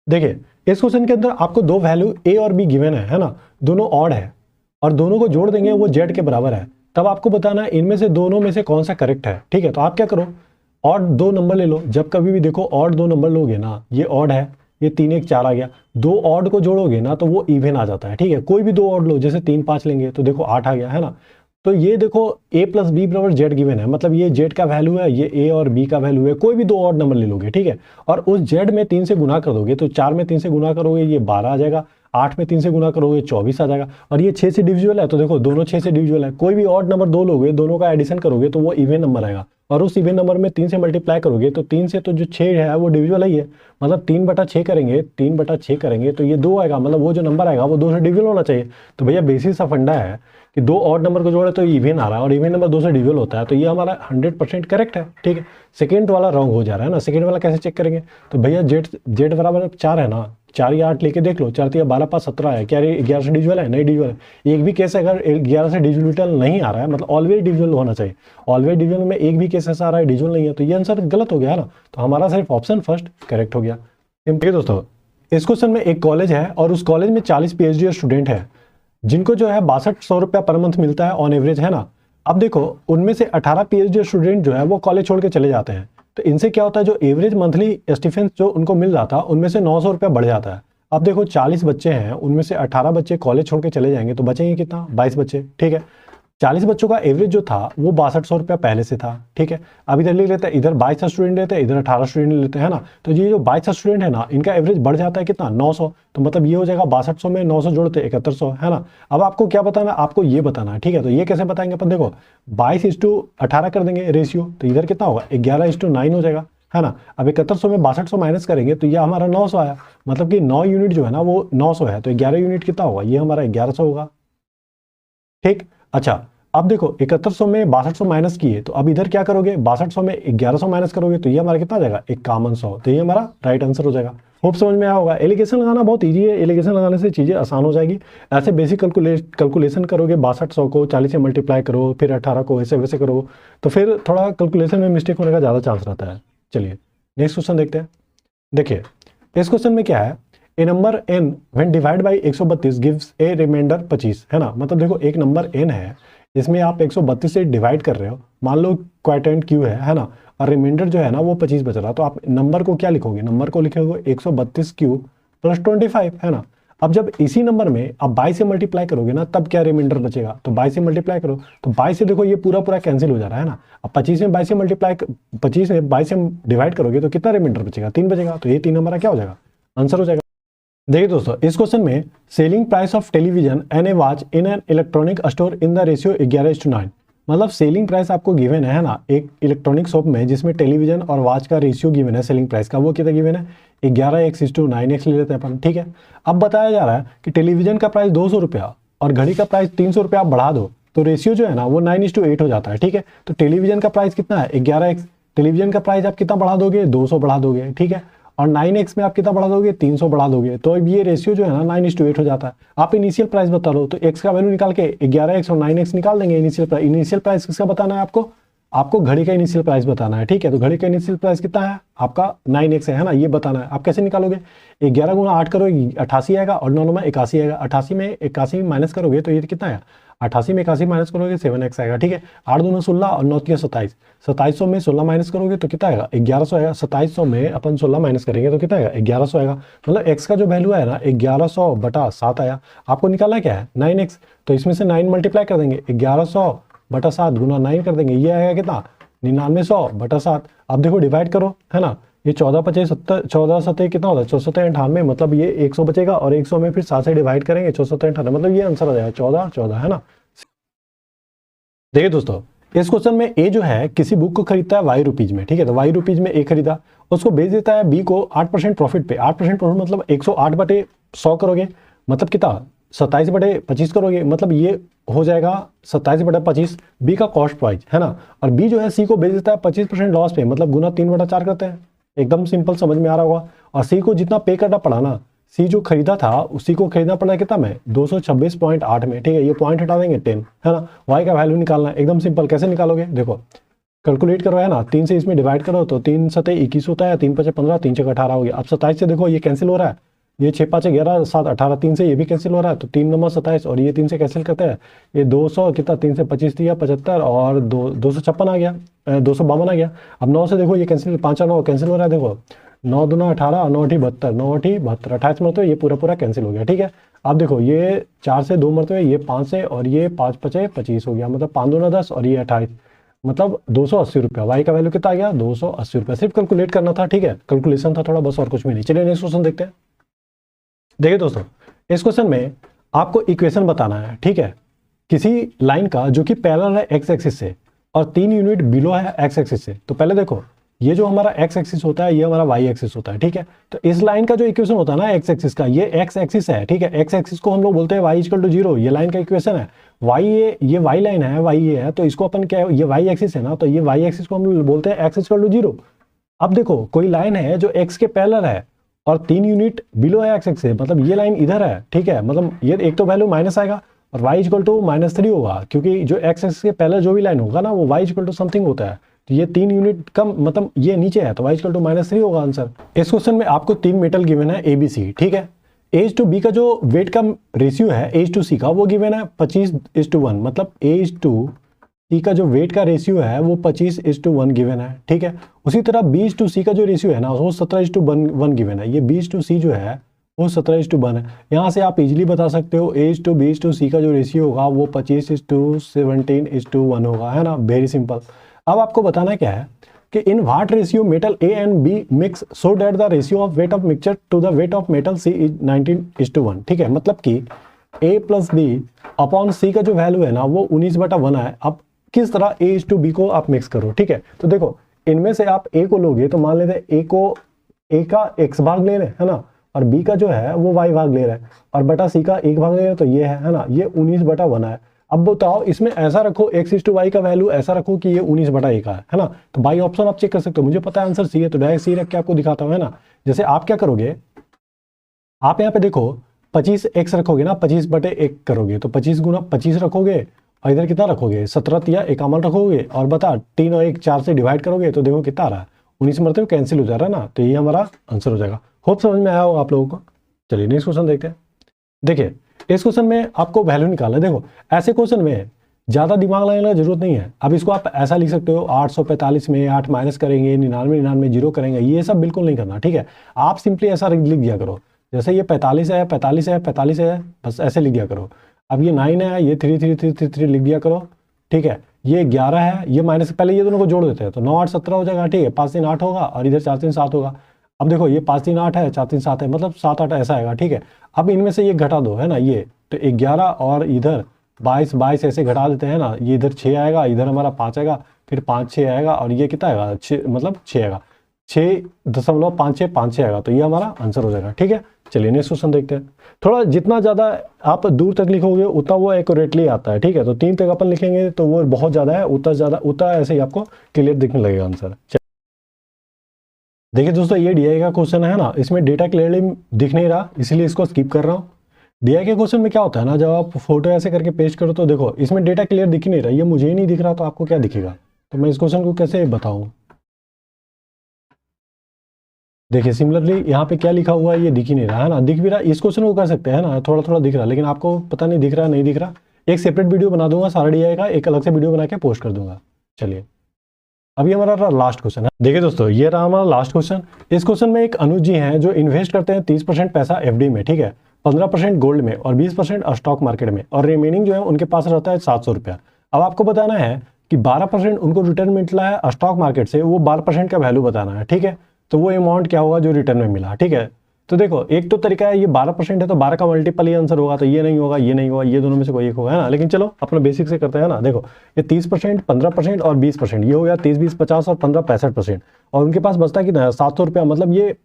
देखिए इस क्वेश्चन के अंदर आपको दो वैल्यू ए और बी गिवन है ना, दोनों ऑड है और दोनों को जोड़ देंगे वो जेड के बराबर है। तब आपको बताना है इनमें से दोनों में से कौन सा करेक्ट है, ठीक है। तो आप क्या करो, ऑड 2 नंबर ले लो। जब कभी भी देखो ऑड 2 नंबर लोगे ना, ये ऑड है, ये 3 1 4 आ गया, 2 ऑड को जोड़ोगे ना तो वो इवन आ जाता है, ठीक है। कोई भी 2 ऑड लो, जैसे 3 5 लेंगे तो देखो 8 आ गया, है ना। तो ये देखो a + b = जेड गिवन है, मतलब ये जेड का वैल्यू है, ये a और b का वैल्यू है। कोई भी 2 ऑड नंबर ले लोगे, ठीक है, और उस जेड में 3 से गुना कर दोगे, तो 4 में 3 से गुना करोगे ये 12 आ जाएगा, 8 में 3 से गुना करोगे 24 आ जाएगा, और ये 6 से डिविजिबल है, तो देखो दोनों 6 से डिविजिबल है। कोई भी ऑड नंबर 2 लोगे, दोनों का एडिशन करोगे तो वो इवन नंबर आएगा, और उस इवन नंबर में 3 से मल्टीप्लाई करोगे तो 3 से तो जो 6 है वो डिविजिबल ही है, मतलब 3/6 करेंगे, 3/6 करेंगे तो ये 2 आएगा, मतलब वो जो नंबर आएगा वो 2 से डिविजिबल होना चाहिए। तो भैया बेसिक सा फंडा है कि 2 ऑड नंबर को जोड़े तो इवन आ रहा है और इवन नंबर 2 से डिविजिबल होता है, तो ये हमारा 100% करेक्ट है, ठीक है। सेकंड वाला रॉन्ग हो जा रहा है ना। सेकंड वाला कैसे चेक करेंगे, तो भैया जेड बराबर 4 है ना, 4 या 8 लेके देख लो, 4 या 12 5 17 है, क्या 11 से डिविजिबल है, नहीं डिविजिबल है। एक भी केस अगर 11 से डिविजिबल नहीं आ रहा है, मतलब ऑलवेज डिविजिबल होना चाहिए, ऑलवेज डिविजिबल में एक भी केस ऐसा आ रहा है डिविजिबल नहीं है, तो ये आंसर गलत हो गया ना। तो हमारा सिर्फ ऑप्शन फर्स्ट करेक्ट हो गया। ठीक है दोस्तों, इस क्वेश्चन में एक कॉलेज है और उस कॉलेज में 40 PhD स्टूडेंट है जिनको जो है 6200 रुपया पर मंथ मिलता है ऑन एवरेज, है ना। अब देखो उनमें से 18 PhD स्टूडेंट जो है वो कॉलेज छोड़ के चले जाते हैं, तो इनसे क्या होता है, जो एवरेज मंथली स्टिफेंस जो उनको मिल रहा था उनमें से 900 रुपया बढ़ जाता है। अब देखो 40 बच्चे हैं, उनमें से 18 बच्चे कॉलेज छोड़ के चले जाएंगे, तो बचेंगे कितना 22 बच्चे, ठीक है। 40 बच्चों का एवरेज जो था वो 6200 रुपया पहले से था, ठीक है। अब इधर ले लेते हैं, इधर 22 स्टूडेंट लेते हैं, इधर 18 स्टूडेंट लेते हैं, है ना। तो ये जो 22 स्टूडेंट है ना, इनका एवरेज बढ़ जाता है कितना 900, तो मतलब ये हो जाएगा 6200 में 900 जोड़ते 7100, है ना। अब आपको क्या बताना है, आपको ये बताना है, ठीक है। तो ये कैसे बताएंगे अपन, देखो 22:18 कर देंगे रेशियो, तो इधर कितना होगा 11:9 हो जाएगा, है ना। अब 7100 में 6200 माइनस करेंगे तो ये हमारा 900 आया, मतलब कि 9 यूनिट जो है ना वो 900 है, तो 11 यूनिट कितना होगा, ये हमारा 1100 होगा, ठीक। अच्छा अब देखो 7100 में 6200 माइनस किए, तो अब इधर क्या करोगे, 6200 में 1100 माइनस करोगे तो ये हमारा कितना आ जाएगा 5100, तो ये हमारा राइट आंसर हो जाएगा। होप समझ में आया होगा। एलिगेशन लगाना बहुत ईजी है, एलिगेशन लगाने से चीज़ें आसान हो जाएगी। ऐसे बेसिक कैलकुलेशन करोगे, 6200 को 40 से मल्टीप्लाई करो, फिर 18 को ऐसे वैसे करो, तो फिर थोड़ा कैलकुलेशन में मिस्टेक होने का ज़्यादा चांस रहता है। चलिए नेक्स्ट क्वेश्चन देखते हैं। देखिए इस क्वेश्चन में क्या है, a number n when divide by 132 gives a remainder 25, है ना। मतलब देखो एक नंबर n है, इसमें आप 132 से डिवाइड कर रहे हो, मान लो क्वाड्रेंट q है ना, और रिमाइंडर जो है ना वो 25 बच रहा, तो आप नंबर को क्या लिखोगे, नंबर को लिखोगे 132q + 25, है ना। अब जब इसी नंबर में आप 22 से मल्टीप्लाई करोगे ना, तब क्या रिमाइंडर बचेगा, तो 22 से मल्टीप्लाई करो, तो 22 से देखो ये पूरा कैंसिल हो जा रहा है ना। अब 25 में 22 से मल्टीप्लाई 25 में 22 से डिवाइड करोगे तो कितना रिमाइंडर बचेगा, 3 बचेगा, तो ये 3 हमारा क्या हो जाएगा, आंसर हो जाएगा। देखिए दोस्तों इस क्वेश्चन में selling price of television and A watch in an electronic store in the ratio 11:9, मतलब सेलिंग प्राइस आपको गिवन है ना, एक इलेक्ट्रॉनिक शॉप में जिसमें टेलीविजन और वॉच का रेशियो गिवन है सेलिंग प्राइस का, वो कितना गिवन है 11x/9x ले लेते हैं अपन, ठीक है। अब बताया जा रहा है कि टेलीविजन का प्राइस 200 रुपया और घड़ी का प्राइस 300 रुपया आप बढ़ा दो तो रेशियो जो है ना वो 9:8 हो जाता है, ठीक है। तो टेलीविजन का प्राइस कितना है 11x, टेलीविजन का प्राइस आप कितना बढ़ा दोगे 200 बढ़ा दोगे, ठीक है। और 9x में आप कितना बढ़ा दोगे 300 बढ़ा दोगे, तो अब ये रेशियो जो है ना 9:8 हो जाता है। आप इनिशियल प्राइस बता दो तो x का वैल्यू निकाल के 11x और 9x निकाल देंगे। इनिशियल प्राइस किसका बताना है आपको घड़ी का इनिशियल प्राइस बताना है, ठीक है। तो घड़ी का इनिशियल प्राइस कितना है आपका 9x है ना, ये बताना है। आप कैसे निकालोगे 11 गुना 8 करोगे 88 आएगा और 9 में 81 आएगा, 88 में 81 माइनस करोगे तो ये कितना है 88 में 81 माइनस करोगे 7x आएगा, ठीक है। 8 दूना 16 और 9 तिया 27, 2700 में 16 माइनस करोगे तो कितना आएगा 1100 आएगा। 2700 में अपन 16 माइनस करेंगे तो कितना आएगा 1100 आएगा। मतलब x का जो वैल्यू है ना 1100/7 आया। आपको निकालना क्या है 9x, तो इसमें से 9 मल्टीप्लाई कर देंगे 1100/7 गुना 9 कर देंगे, ये आएगा कितना 9900/7। अब देखो डिवाइड करो है ना, ये 14 कितना होता है 6498, मतलब ये 100 बचेगा और 100 में फिर 7 से डिवाइड करेंगे 6498, मतलब ये आंसर आ जाएगा 14 है ना। देखिए दोस्तों इस क्वेश्चन में ए जो है किसी बुक को खरीदता है वाई रुपीज में, ठीक है। तो वाई रुपीज में ए खरीदा, उसको बेच देता है बी को 8% प्रॉफिट पे। 8% प्रॉफिट मतलब 108/100 करोगे, मतलब कितना 27/25 करोगे, मतलब ये हो जाएगा 27/25 बी का कॉस्ट प्राइस है ना। और बी जो है सी को बेच देता है 25% लॉस पे, मतलब गुना 3/4 करते हैं। एकदम सिंपल, समझ में आ रहा होगा। और सी को जितना पे करना पड़ा ना, सी जो खरीदा था उसी को खरीदना पड़ा कितना में 226.8 में, ठीक है। ये पॉइंट हटा देंगे 10 है ना। वाई का वैल्यू निकालना है, एकदम सिंपल। कैसे निकालोगे देखो कैलकुलेट करो है ना, 3 से इसमें डिवाइड करो तो 3 7 21 होता है, 3 5 15, 3 6 18 हो गया। अब 27 से देखो ये कैंसिल हो रहा है, ये 6 5 11 7 18, 3 से ये भी कैंसिल हो रहा है, तो 3 9 27 और ये 3 से कैंसिल करते हैं, ये 200 कितना 3 से 25 दिया 75 और 256 आ गया, 252 आ गया। अब 9 से देखो ये कैंसिल 5 9 कैंसिल हो रहा है, देखो 9 दूना 18 9 8 72 9 8 72 28 मरते हुए ये पूरा कैंसिल हो गया, ठीक है। अब देखो ये 4 से 2 मरते हुए ये 5 से और ये 5 5 25 हो गया, मतलब 5 दूना 10 और ये 28, मतलब 280 रुपया। वाई का वैल्यू कितना आ गया 280 रुपया। सिर्फ कैलकुलेट करना था, ठीक है, कैलकुलेशन था थोड़ा बस और कुछ भी नहीं। चलिए नेक्स्ट क्वेश्चन देखते हैं। देखिए दोस्तों इस क्वेश्चन में आपको इक्वेशन बताना है, ठीक है, किसी लाइन का जो कि पैरेलल है एक्स एक्सिस से और 3 यूनिट बिलो है एक्स एक्सिस से। तो पहले देखो ये जो हमारा एक्स एक्सिस होता है ये हमारा वाई एक्सिस होता है, ठीक है। तो इस लाइन का जो इक्वेशन होता है ना एक्स एक्सिस का, ये एक्स एक्सिस है, ठीक है। एक्स एक्सिस को हम लोग बोलते हैं y = 0, ये लाइन का इक्वेशन है। y ये वाई लाइन है, y ये है, तो इसको अपन क्या है, ये वाई एक्सिस है ना, तो ये वाई एक्सिस को हम लोग बोलते हैं x = 0। अब देखो कोई लाइन है जो x के पैरेलल है और 3 यूनिट बिलो है एक्स एक्सिस से, मतलब ये लाइन इधर है, ठीक है। मतलब ये एक तो वैल्यू माइनस आएगा और y = -3 होगा, क्योंकि जो एक्स एक्सिस के पहले जो भी लाइन होगा ना वो y = समथिंग होता है। तो ये 3 यूनिट कम, मतलब ये नीचे है, तो y = -3 होगा आंसर। इस क्वेश्चन में आपको 3 मेटल गिवन है ABC, ठीक है। A to B का जो वेट का रेशियो है A to C का वो गिवन है 25:1, मतलब A to C का जो वेट का रेशियो है वो 25:1 गिवन है, ठीक है। उसी तरह B to C का जो रेशियो है ना वो 17:1 गिवन है। ये B to C जो है वो 17:1 है। यहाँ से आप इजीली बता सकते हो A to B to C का जो रेशियो होगा वो 25:17:1 होगा, है ना। Very simple. अब आपको बताना क्या है कि in what ratio metal A and B mix so that the ratio of weight of mixture to the weight of metal C is 19:1, ठीक है। मतलब कि A + B अपॉन C का जो वैल्यू है ना वो 19/1 है। अब किस तरह A to B को आप मिक्स करो, ठीक है। तो देखो इनमें से आप A को लोगे तो मान लेते हैं A का x भाग ले रहे हैं, है ना, और B का जो है वो y भाग ले रहा है और बटा C का 1 भाग ले रहे हैं, तो ये है ना, ये 19/1 है। अब बताओ इसमें ऐसा रखो x/y का वैल्यू ऐसा रखो कि ये 19/1 है ना। तो बाई ऑप्शन आप चेक कर सकते हो, मुझे पता है आंसर सी है तो डायरेक्ट सी रख के आपको दिखाता हूं, है ना। जैसे आप क्या करोगे, आप यहाँ पे देखो 25x रखोगे ना, 25/1 करोगे तो 25 गुना 25 रखोगे और इधर कितना रखोगे 17 या 51 रखोगे और बता 3 और 1 4 से डिवाइड करोगे तो देखो कितना आ रहा है 19 मरते हुए कैंसिल हो जा रहा है ना। तो ये हमारा आंसर हो जाएगा। होप समझ में आया होगा आप लोगों को। चलिए नेक्स्ट क्वेश्चन देखते हैं। देखिए इस क्वेश्चन में आपको वैल्यू निकालना है। देखो ऐसे क्वेश्चन में ज़्यादा दिमाग लगाने की जरूरत नहीं है। अब इसको आप ऐसा लिख सकते हो 845 में 8 माइनस करेंगे, 99 0 करेंगे, ये सब बिल्कुल नहीं करना, ठीक है। आप सिंपली ऐसा लिख दिया करो, जैसे ये 45 है 45 है 45 है, बस ऐसे लिख दिया करो। अब ये 9 है, ये 3 3 3 3 3 लिख दिया करो, ठीक है। ये 11 है, ये माइनस पहले ये दोनों को जोड़ देते हैं तो 9 8 17 हो जाएगा, ठीक है। 5 3 8 होगा और इधर 4 3 7 होगा। अब देखो ये 5 3 8 है 4 3 7 है, मतलब 7 8 ऐसा आएगा, ठीक है। अब इनमें से ये घटा दो, है ना, ये तो 11 और इधर 22 22 ऐसे घटा देते हैं ना, ये इधर 6 आएगा, इधर हमारा 5 आएगा, फिर 5 6 आएगा, और ये कितना आएगा 6, मतलब 6 आएगा, 6.56 आएगा, तो ये हमारा आंसर हो जाएगा। ठीक है, चलिए नेक्स्ट क्वेश्चन देखते हैं। थोड़ा जितना ज़्यादा आप दूर तक लिखोगे उतना वो एक्यूरेटली आता है। ठीक है, तो 3 तक अपन लिखेंगे तो वो बहुत ज़्यादा है, उतना ऐसे ही आपको क्लियर दिखने लगेगा आंसर। देखिए दोस्तों, ये डीआई का क्वेश्चन है ना, इसमें डेटा क्लियरली दिख नहीं रहा, इसलिए इसको स्किप कर रहा हूँ। डीआई के क्वेश्चन में क्या होता है ना, जब आप फोटो ऐसे करके पेस्ट करो तो देखो इसमें डेटा क्लियर दिख ही नहीं रहा, ये मुझे ही नहीं दिख रहा तो आपको क्या दिखेगा, तो मैं इस क्वेश्चन को कैसे बताऊँ। देखिए सिमिलरली यहाँ पे क्या लिखा हुआ है ये दिख ही नहीं रहा है ना, दिख भी रहा, इस क्वेश्चन को कर सकते हैं ना, थोड़ा थोड़ा दिख रहा है, लेकिन आपको पता नहीं दिख रहा नहीं दिख रहा। एक सेपरेट वीडियो बना दूंगा सारा डीआई का, एक अलग से वीडियो बना के पोस्ट कर दूंगा। चलिए अभी हमारा लास्ट क्वेश्चन है। देखिए दोस्तों, ये रहा हमारा लास्ट क्वेश्चन। इस क्वेश्चन में एक अनुज जी हैं जो इन्वेस्ट करते हैं 30% पैसा एफडी में, ठीक है, 15% गोल्ड में और 20% स्टॉक मार्केट में, और रिमेनिंग जो है उनके पास रहता है 700 रुपया। अब आपको बताना है कि 12% उनको रिटर्न मिला है स्टॉक मार्केट से, वो 12% का वैल्यू बताना है। ठीक है, तो वो अमाउंट क्या होगा जो रिटर्न में मिला। ठीक है, तो देखो एक तो तरीका है, ये 12% है तो 12 का मल्टीपल ही आंसर होगा, तो ये नहीं होगा, ये नहीं होगा, ये दोनों में से कोई एक होगा, है ना। लेकिन चलो अपना बेसिक से करते हैं ना। देखो ये 30%, 15% और 20%, ये हो गया 30 20 50 और 15 65%, और उनके पास बचता कितना 700 रुपया, मतलब ये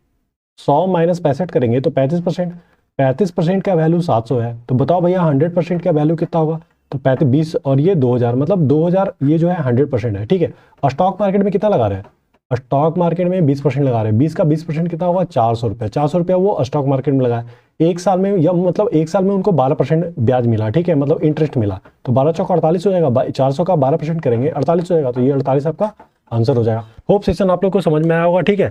100 माइनस 65 करेंगे तो 35%, 35% का वैल्यू 700 है, तो बताओ भैया 100% का वैल्यू कितना होगा, तो 35 20 और ये 2000, मतलब 2000 ये जो है 100% है। ठीक है, और स्टॉक मार्केट में कितना लगा रहे हैं, स्टॉक मार्केट में 20% लगा रहे हैं, 20 का 20% कितना होगा 400 रुपया, 400 रुपया वो स्टॉक मार्केट में लगाया एक साल में, या मतलब एक साल में उनको 12% ब्याज मिला। ठीक है, मतलब इंटरेस्ट मिला, तो 12 चौक 48 हो जाएगा, 400 का 12% करेंगे 48 हो जाएगा, तो ये 48 आपका आंसर हो जाएगा। होप सेशन आप लोग को समझ में आया होगा। ठीक है।